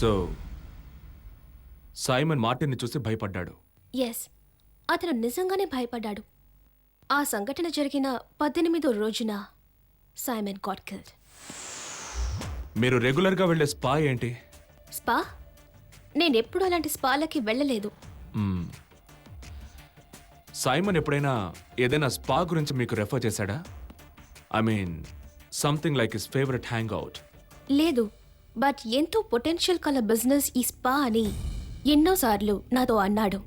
So Simon మార్టిన్ని చూసి భయపడ్డాడు. Yes, అతను నిజంగానే భయపడ్డాడు. ఆ సంఘటన జరిగిన 18వ రోజున సైమన్ గాట్ కిల్డ్. మీరు రెగ్యులర్గా వెళ్ళే స్పా ఏంటి? స్పా? నేనెప్పుడు అలాంటి స్పాలకి వెళ్ళలేదు. సైమన్ ఎప్పుడైనా ఏదైనా స్పా గురించి మీకు రెఫర్ చేశాడా? I mean something like his favourite hang out. లేదు, బట్ ఎంతో పొటెన్షియల్ కల బిజినెస్ ఈ స్పా అని ఎన్నోసార్లు నాతో అన్నాడు.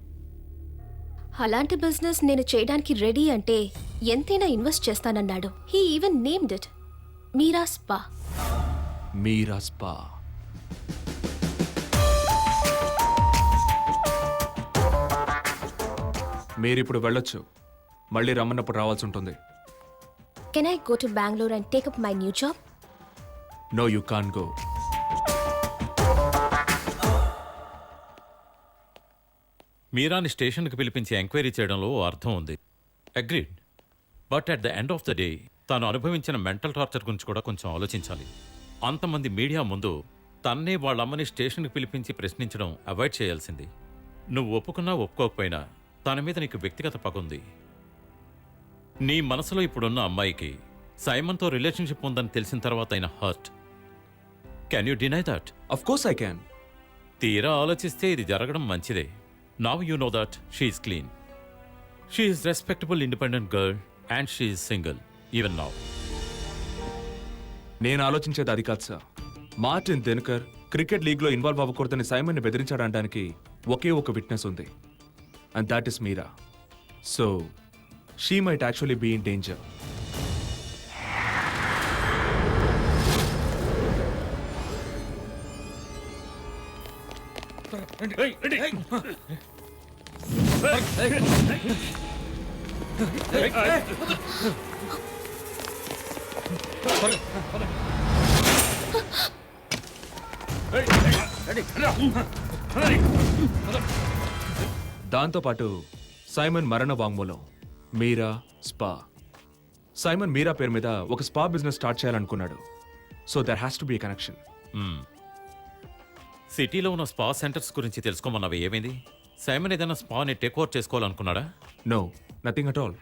అలాంటి బిజినెస్ నేను చేయడానికి రెడీ అంటే ఎంతైనా ఇన్వెస్ట్ చేస్తానన్నాడు. He even named it Meera spa. Meera spa. మీరిప్పుడు వెళ్ళొచ్చు. మళ్ళీ రమ్మన్నప్పుడు రావాల్సి ఉంటుంది. Can I go to Bengaluru and take up my new job? No, you can go. మీరాని స్టేషన్కి పిలిపించి ఎంక్వైరీ చేయడంలో అర్థం ఉంది. Agreed. But at the end of the day తాను అనుభవించిన మెంటల్ టార్చర్ గురించి కూడా కొంచెం ఆలోచించాలి. అంతమంది మీడియా ముందు తన్నే వాళ్ళమ్మని స్టేషన్కి పిలిపించి ప్రశ్నించడం అవాయిడ్ చేయాల్సింది. నువ్వు ఒప్పుకున్నా ఒప్పుకోకపోయినా తన మీద నీకు వ్యక్తిగత పగుంది. నీ మనసులో ఇప్పుడున్న అమ్మాయికి సైమన్తో రిలేషన్షిప్ ఉందని తెలిసిన తర్వాత అయిన hurt. Can you deny that? Of course I can. తీరా ఆలోచిస్తే ఇది జరగడం మంచిదే. Now you know that she is clean. She is respectable, independent girl and she is single even now. నేను ఆలోచించేది అది కాదు సార్. మార్టిన్ దినకర్ క్రికెట్ లీగ్లో ఇన్వాల్వ్ అవ్వకూడదని సైమన్ని బెదిరించాడనడానికి ఒకే ఒక విట్నెస్ ఉంది, and that is Meera. So she might actually be in danger. దాంతోపాటు సైమన్ మరణ వాంగ్మూలం, మీరా స్పా. సైమన్ మీరా పేరు మీద ఒక స్పా బిజినెస్ స్టార్ట్ చేయాలనుకున్నాడు. So there has to be a connection. సిటీలో ఉన్న స్పా సెంటర్స్ గురించి తెలుసుకోమన్నవి ఏమైంది? సైమన్ ఏదైనా స్పాని టేక్ ఓవర్ చేసుకోవాలనుకున్నాడా? No, nothing at all.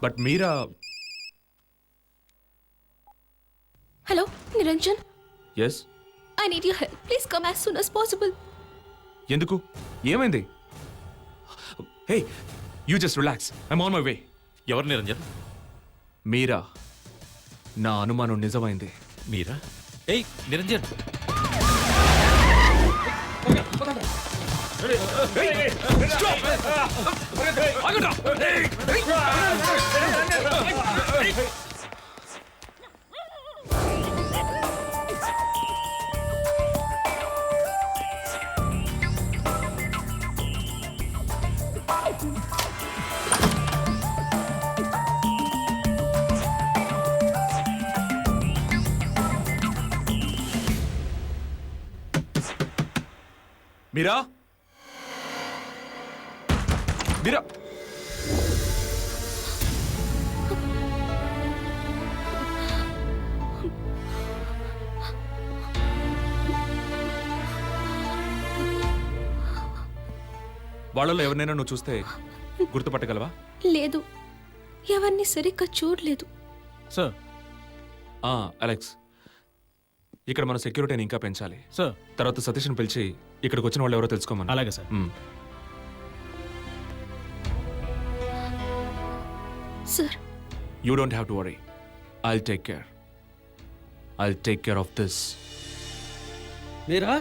But Meera. Hello Niranjan, yes. I need your help. Please come as soon as possible. ఎందుకు? ఏమైంది? Hey, you just relax. I'm on my way. ఎవరు నిరంజన్? మీరా. నా అనుమానం నిజమైంది. మీరా? ఏయ్ నిరంజన్! మీరా, మీరా. వాళ్ళలో ఎవరినైనా నువ్వు చూస్తే గుర్తుపట్టగలవా? లేదు, ఎవరిని సరిగ్గా చూడలేదు. సార్. అలెక్స్, ఇక్కడ మన సెక్యూరిటీని ఇంకా పెంచాలి సార్. తర్వాత సతీష్ని పిలిచి ఇక్కడికి వచ్చిన వాళ్ళు ఎవరో తెలుసుకోమని. అలాగే sir. Sir, you don't have to worry. I'll take care. I'll take care of this. Meera?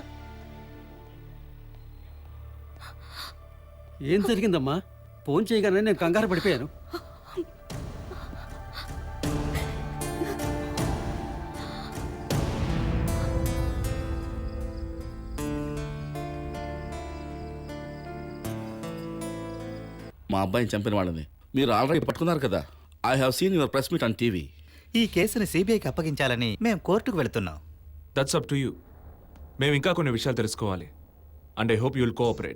ఏం జరిగిందమ్మా? ఫోన్ చేయగానే నేను కంగారు పడిపోయాను. మా అబ్బాయిని చంపిన వాళ్ళని మీరు ఆల్రెడీ పట్టుకున్నారు కదా. I have seen your press meet on TV. ఈ కేసుని సిబిఐకి అప్పగించాలని మేము కోర్టుకు వెళుతున్నాం. That's up to you. మేము ఇంకా కొన్ని విషయాలు తెలుసుకోవాలి and I hope you will cooperate.